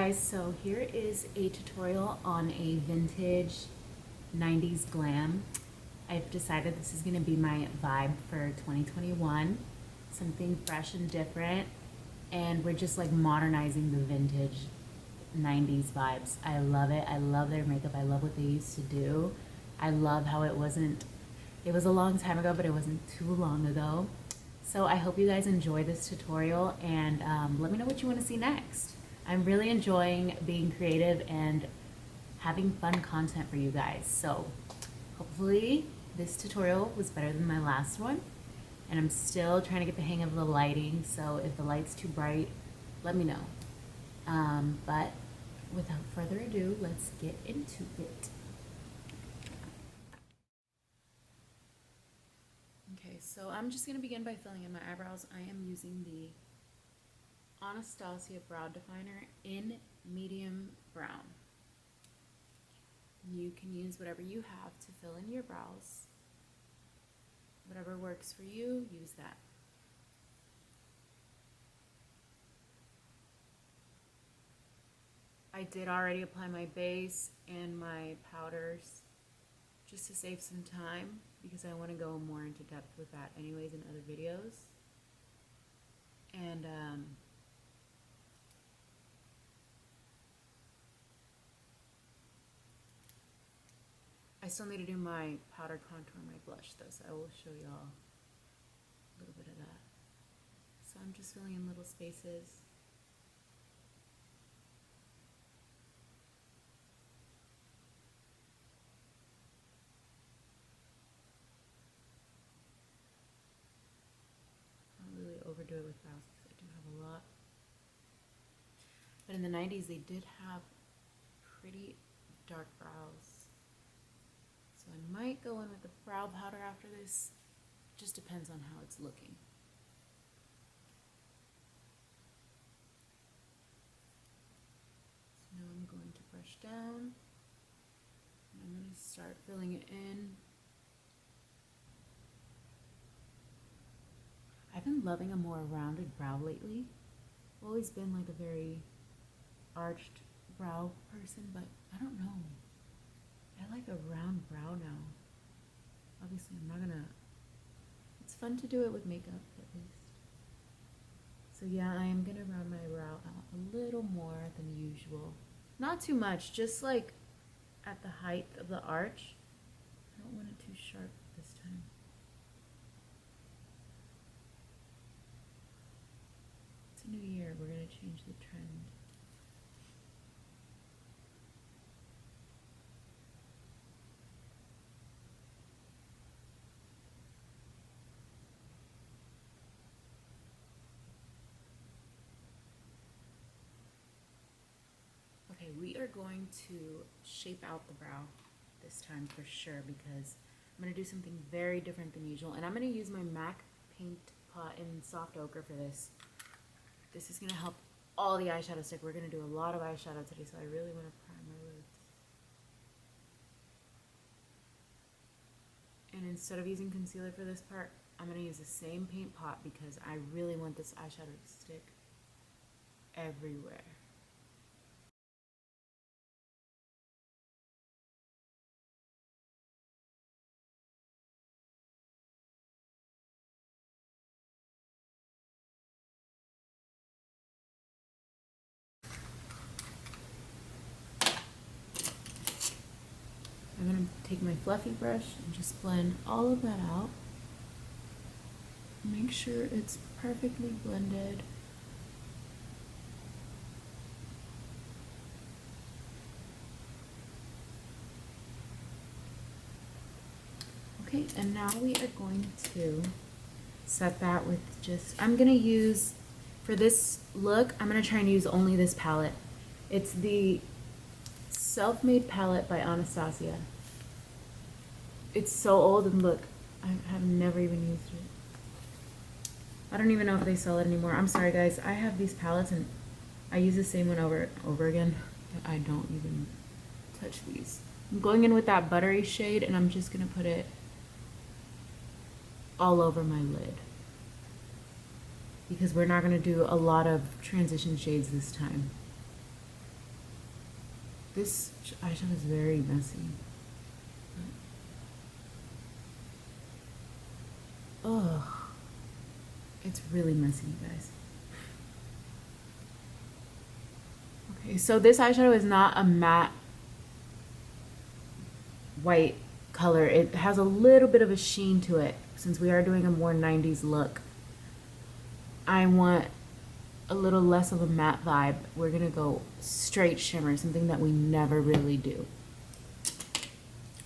guys, so here is a tutorial on a vintage 90s glam. I've decided this is going to be my vibe for 2021, something fresh and different, and we're just like modernizing the vintage 90s vibes. I love it. I love their makeup. I love what they used to do. I love how it was a long time ago, but it wasn't too long ago. So I hope you guys enjoy this tutorial, and let me know what you want to see next. I'm really enjoying being creative and having fun content for you guys. So hopefully this tutorial was better than my last one, and I'm still trying to get the hang of the lighting. So if the light's too bright, let me know. But without further ado, let's get into it. Okay, so I'm just gonna begin by filling in my eyebrows. I am using the Anastasia brow definer in medium brown. You can use whatever you have to fill in your brows. Whatever works for you, use that. I did already apply my base and my powders just to save some time, because I want to go more into depth with that anyways in other videos. And I still need to do my powder contour, my blush though, so I will show y'all a little bit of that. So I'm just filling in little spaces. Don't really overdo it with brows because I do have a lot. But in the 90s, they did have pretty dark brows. So I might go in with the brow powder after this. Just depends on how it's looking. So now I'm going to brush down. And I'm going to start filling it in. I've been loving a more rounded brow lately. I've always been like a very arched brow person, but I don't know. I like a round brow now. Obviously, I'm not gonna... It's fun to do it with makeup, at least. So yeah, I am gonna round my brow out a little more than usual. Not too much, just like at the height of the arch. I don't want it too sharp this time. It's a new year, we're gonna change the trend. Okay, we are going to shape out the brow this time for sure, because I'm going to do something very different than usual. And I'm going to use my MAC paint pot in soft ochre for this. This is going to help all the eyeshadow stick. We're going to do a lot of eyeshadow today, so I really want to prime my lids. And instead of using concealer for this part, I'm going to use the same paint pot because I really want this eyeshadow to stick everywhere. I'm going to take my fluffy brush and just blend all of that out. Make sure it's perfectly blended. Okay, and now we are going to set that with just, I'm going to use, for this look, I'm going to try and use only this palette. It's the Self-Made palette by Anastasia. It's so old, and look, I have never even used it. I don't even know if they sell it anymore. I'm sorry guys, I have these palettes and I use the same one over and over again, but I don't even touch these. I'm going in with that buttery shade, and I'm just gonna put it all over my lid, because we're not gonna do a lot of transition shades this time. This eyeshadow is very messy. Ugh. It's really messy, you guys. Okay, so this eyeshadow is not a matte white color. It has a little bit of a sheen to it. Since we are doing a more 90s look, I want a little less of a matte vibe. We're gonna go straight shimmer, something that we never really do.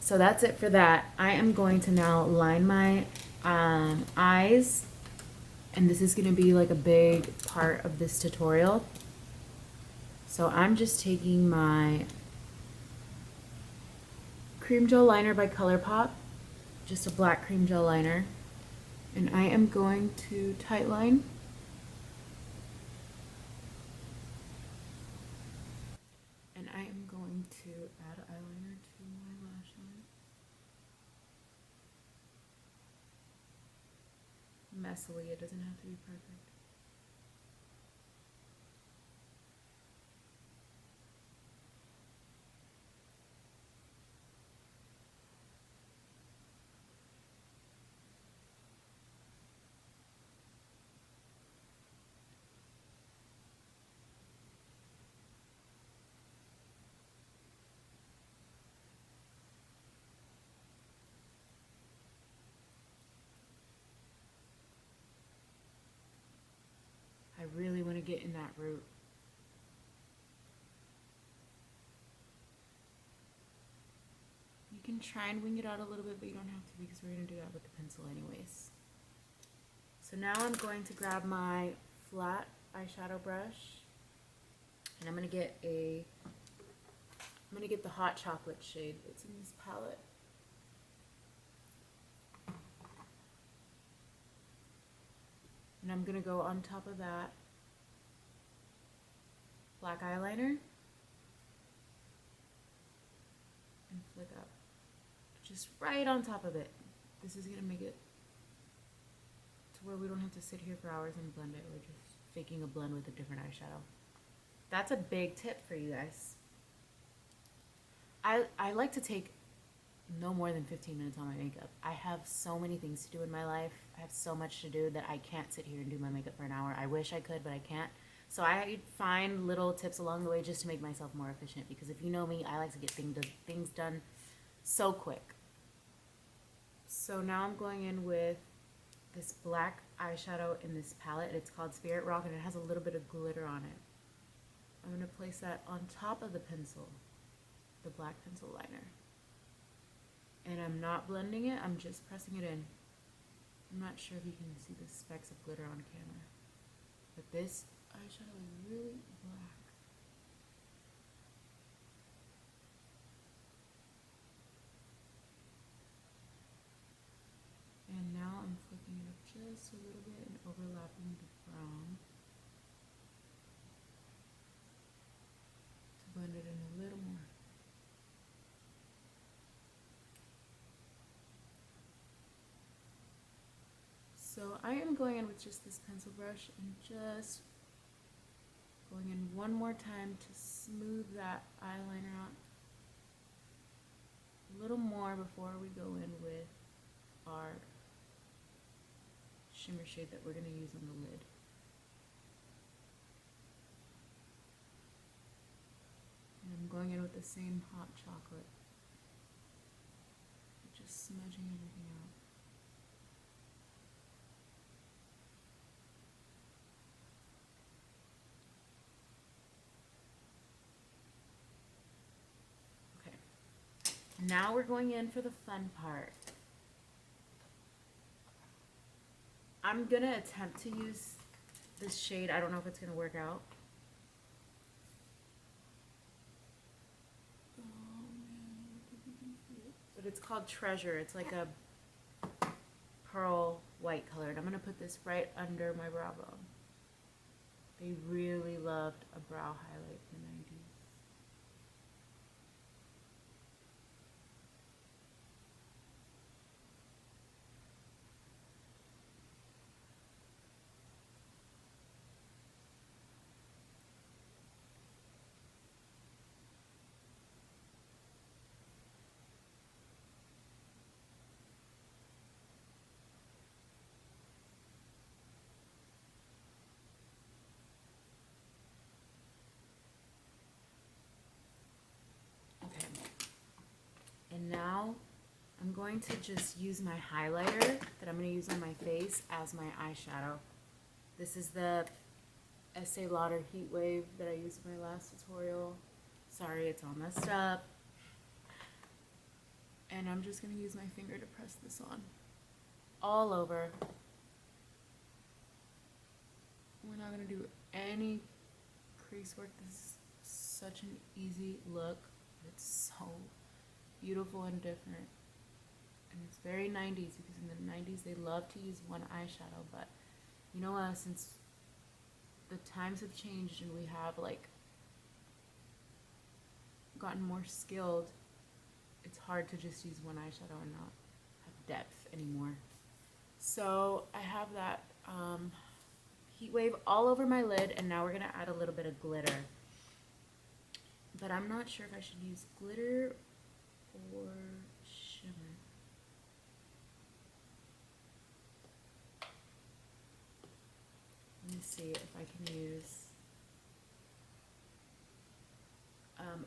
So that's it for that. I am going to now line my eyes, and this is gonna be like a big part of this tutorial. So I'm just taking my cream gel liner by ColourPop, just a black cream gel liner, and I am going to tightline. And I am going to add eyeliner to my lash line. Messily, it doesn't have to be perfect. I really want to get in that root. You can try and wing it out a little bit, but you don't have to because we're going to do that with the pencil anyways. So now I'm going to grab my flat eyeshadow brush, and I'm going to get the hot chocolate shade that's in this palette. And I'm going to go on top of that black eyeliner and flick up. Just right on top of it. This is going to make it to where we don't have to sit here for hours and blend it. We're just faking a blend with a different eyeshadow. That's a big tip for you guys. I like to take no more than 15 minutes on my makeup. I have so many things to do in my life. I have so much to do that I can't sit here and do my makeup for an hour. I wish I could, but I can't. So I find little tips along the way just to make myself more efficient, because if you know me, I like to get things done so quick. So now I'm going in with this black eyeshadow in this palette. It's called Spirit Rock, and it has a little bit of glitter on it. I'm going to place that on top of the pencil, the black pencil liner. And I'm not blending it, I'm just pressing it in. I'm not sure if you can see the specks of glitter on camera, but this eyeshadow is really black. And now I'm flicking it up just a little bit and overlapping the brown to blend it in a little more. So I am going in with just this pencil brush and just going in one more time to smooth that eyeliner out a little more before we go in with our shimmer shade that we're going to use on the lid. And I'm going in with the same hot chocolate, just smudging everything out. Now we're going in for the fun part. I'm gonna attempt to use this shade. I don't know if it's gonna work out. But it's called Treasure. It's like a pearl white color. And I'm gonna put this right under my brow bone. They really loved a brow highlight in the 90s. now I'm going to just use my highlighter that I'm going to use on my face as my eyeshadow. This is the Estee Lauder Heat Wave that I used in my last tutorial. Sorry, it's all messed up. And I'm just going to use my finger to press this on all over. We're not going to do any crease work. This is such an easy look. It's so beautiful and different. And it's very 90s, because in the 90s they loved to use one eyeshadow, but you know what, since the times have changed and we have like gotten more skilled, it's hard to just use one eyeshadow and not have depth anymore. So I have that Heat Wave all over my lid, and now we're gonna add a little bit of glitter. But I'm not sure if I should use glitter or shimmer. Let me see if I can use,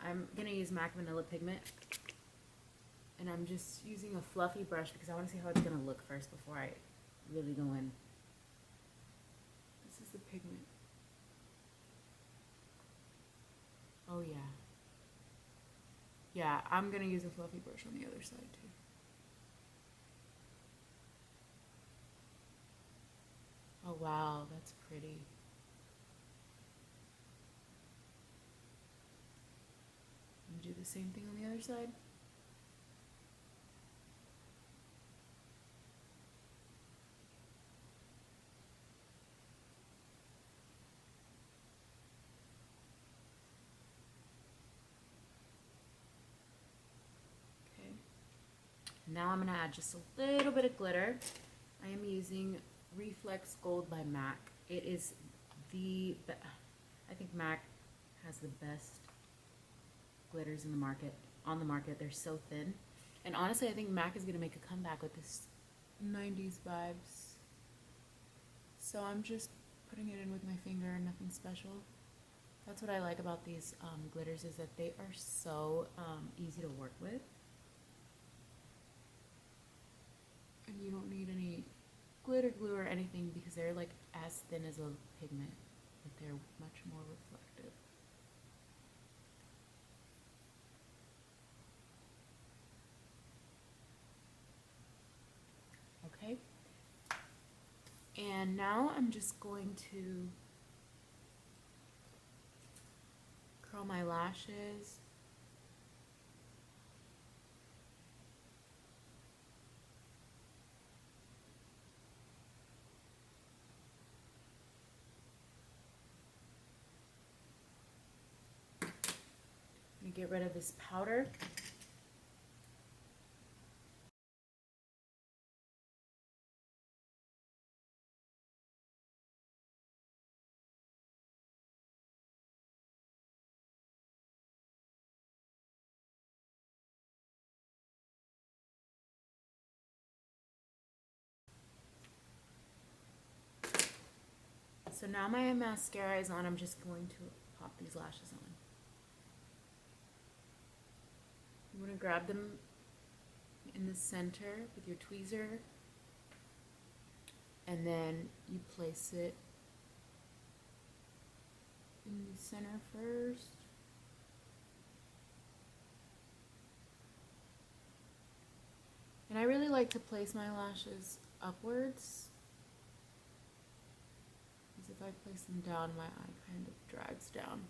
I'm gonna use MAC Vanilla Pigment, and I'm just using a fluffy brush because I wanna see how it's gonna look first before I really go in. This is the pigment. Oh yeah. Yeah, I'm gonna use a fluffy brush on the other side too. Oh wow, that's pretty. And do the same thing on the other side. Okay. Now I'm gonna add just a little bit of glitter. I am using Reflex Gold by MAC. It is I think MAC has the best glitters in the market, on the market. They're so thin. And honestly, I think MAC is gonna make a comeback with this 90s vibes. So I'm just putting it in with my finger, nothing special. That's what I like about these glitters, is that they are so easy to work with. And you don't need any glitter glue or anything, because they're like as thin as a pigment, but they're much more reflective. Okay. And now I'm just going to curl my lashes. I'm gonna get rid of this powder. So now my mascara is on, I'm just going to pop these lashes on. You want to grab them in the center with your tweezer, and then you place it in the center first. And I really like to place my lashes upwards, because if I place them down, my eye kind of drags down.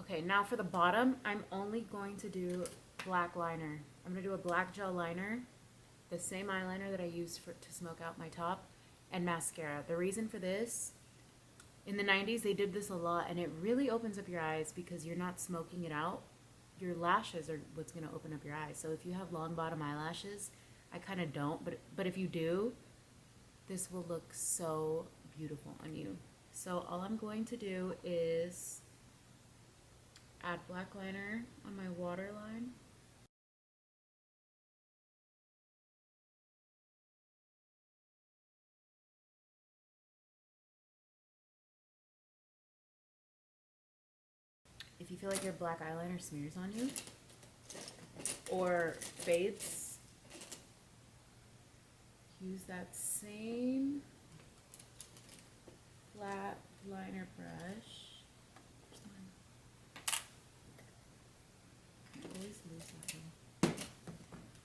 Okay, now for the bottom, I'm only going to do black liner. I'm going to do a black gel liner, the same eyeliner that I used to smoke out my top, and mascara. The reason for this, in the 90s they did this a lot, and it really opens up your eyes because you're not smoking it out. Your lashes are what's going to open up your eyes. So if you have long bottom eyelashes, I kind of don't, but if you do, this will look so beautiful on you. So all I'm going to do is add black liner on my waterline. feel like your black eyeliner smears on you or fades, use that same flat liner brush. Where's mine? I always lose that one.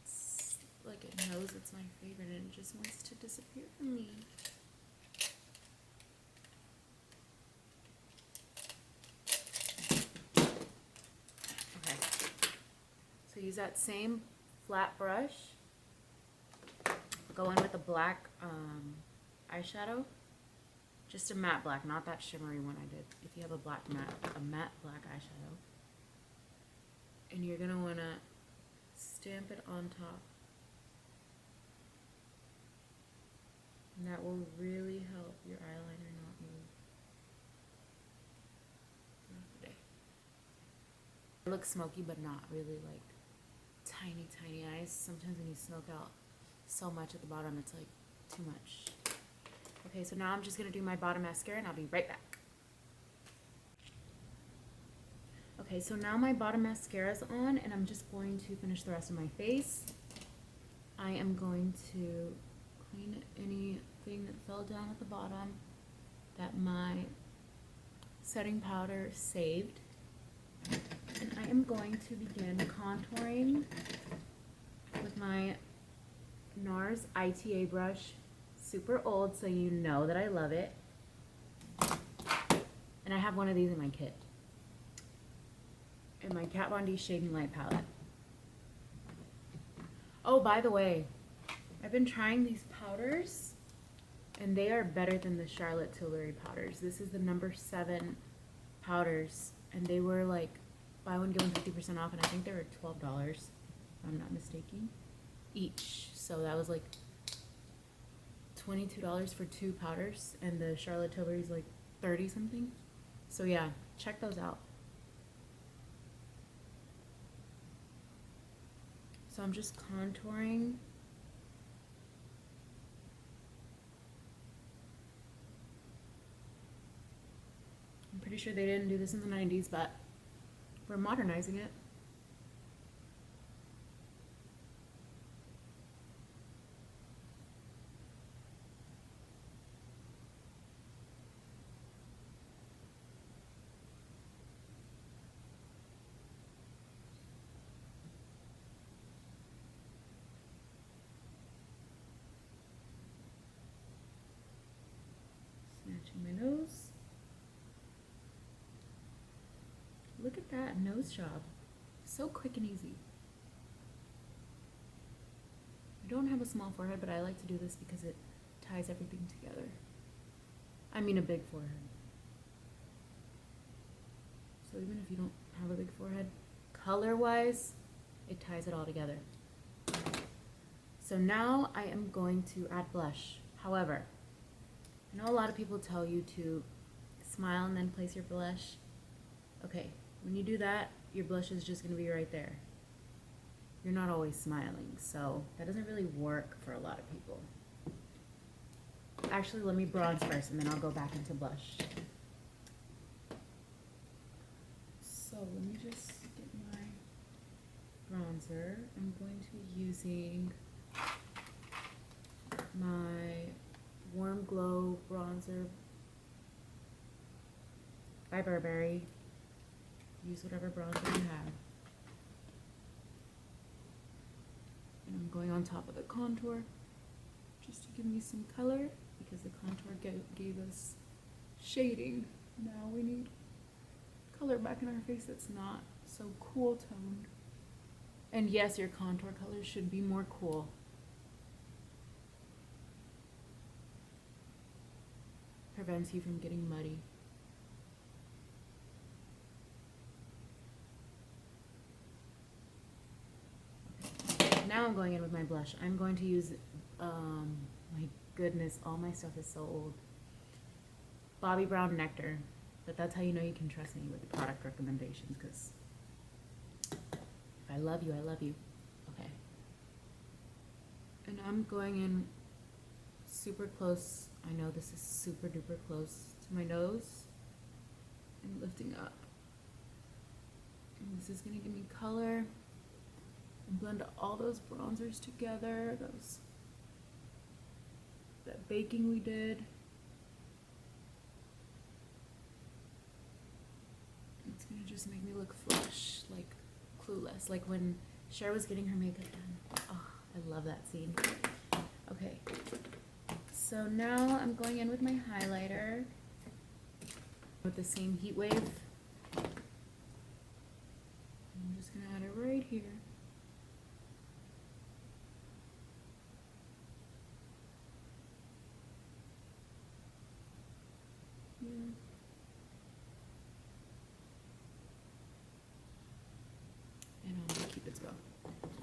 It's like it knows it's my favorite and it just wants to disappear from me. So use that same flat brush. Go in with a black eyeshadow. Just a matte black, not that shimmery one I did. If you have a matte black eyeshadow. And you're gonna wanna stamp it on top. And that will really help your eyeliner not move throughout the day. It looks smoky, but not really like tiny, tiny eyes. Sometimes when you smoke out so much at the bottom, it's like too much. Okay, so now I'm just gonna do my bottom mascara and I'll be right back. Okay, so now my bottom mascara is on and I'm just going to finish the rest of my face. I am going to clean anything that fell down at the bottom that my setting powder saved. And I am going to begin contouring with my NARS ITA brush. Super old, so you know that I love it. And I have one of these in my kit. In my Kat Von D Shading Light palette. Oh, by the way, I've been trying these powders, and they are better than the Charlotte Tilbury powders. This is the number 7 powders, and they were like buy one get one 50% off, and I think they were $12 if I'm not mistaken each. So that was like $22 for 2 powders, and the Charlotte Tilbury's like 30 something. So yeah, check those out. So I'm just contouring. I'm pretty sure they didn't do this in the 90s, but we're modernizing it. Snatching my nose. Look at that nose job. So quick and easy. I don't have a small forehead, but I like to do this because it ties everything together. I mean a big forehead. So even if you don't have a big forehead, color-wise, it ties it all together. So now I am going to add blush. However, I know a lot of people tell you to smile and then place your blush. Okay, when you do that, your blush is just going to be right there. You're not always smiling, so that doesn't really work for a lot of people. Actually, let me bronze first, and then I'll go back into blush. So let me just get my bronzer. I'm going to be using my Warm Glow bronzer by Burberry. Use whatever bronzer you have. And I'm going on top of the contour just to give me some color, because the contour gave us shading. Now we need color back in our face that's not so cool toned. And yes, your contour color should be more cool. Prevents you from getting muddy. Okay. Now I'm going in with my blush. I'm going to use, my goodness, all my stuff is so old. Bobbi Brown Nectar. But that's how you know you can trust me with the product recommendations, because if I love you, I love you. Okay. And I'm going in super close. I know this is super duper close to my nose, and lifting up. And this is gonna give me color and blend all those bronzers together. That baking we did. It's gonna just make me look fresh, like Clueless, like when Cher was getting her makeup done. Oh, I love that scene. Okay, so now I'm going in with my highlighter with the same heat wave. I'm just gonna add it right here. Yeah. And I'm gonna keep it go.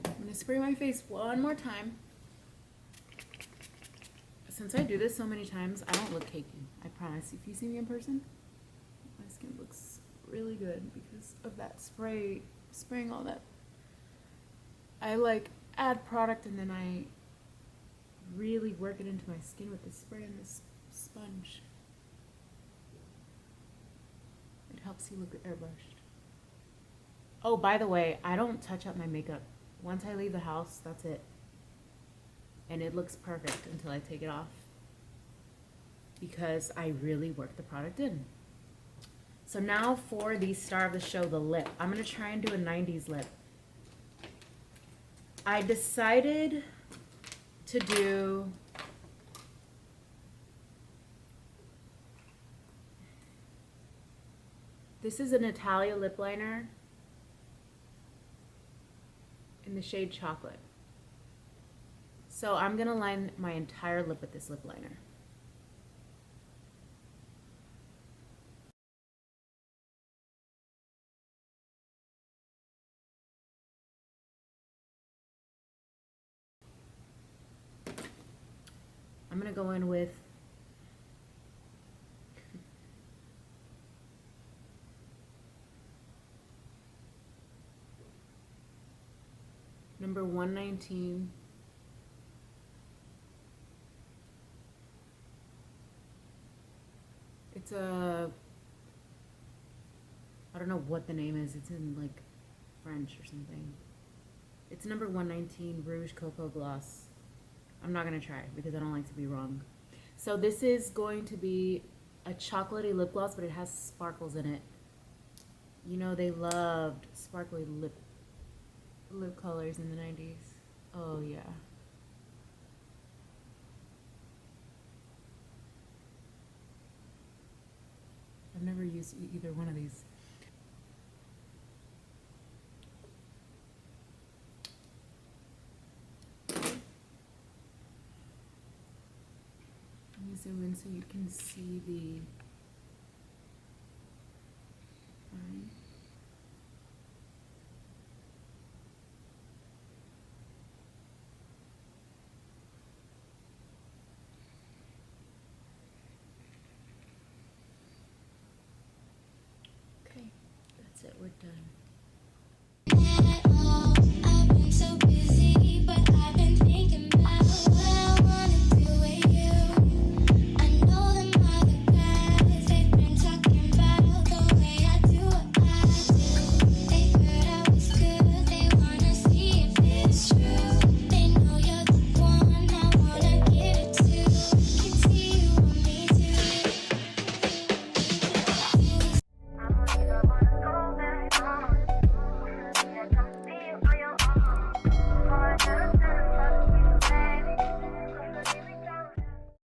I'm gonna spray my face one more time. Since I do this so many times, I don't look cakey. I promise. If you see me in person, my skin looks really good because of that spraying all that. I like add product and then I really work it into my skin with this spray and this sponge. It helps you look airbrushed. Oh, by the way, I don't touch up my makeup. Once I leave the house, that's it. And it looks perfect until I take it off because I really work the product in. So now for the star of the show, the lip. I'm gonna try and do a 90s lip. I decided to do this is an Natalia lip liner in the shade Chocolate. So I'm gonna line my entire lip with this lip liner. I'm gonna go in with number 119. It's a, I don't know what the name is. It's in like French or something. It's number 119 Rouge Cocoa Gloss. I'm not gonna try because I don't like to be wrong. So this is going to be a chocolatey lip gloss, but it has sparkles in it. You know they loved sparkly lip colors in the 90s. Oh yeah. I've never used either one of these. Let me zoom in so you can see the line. Okay, that's it, we're done.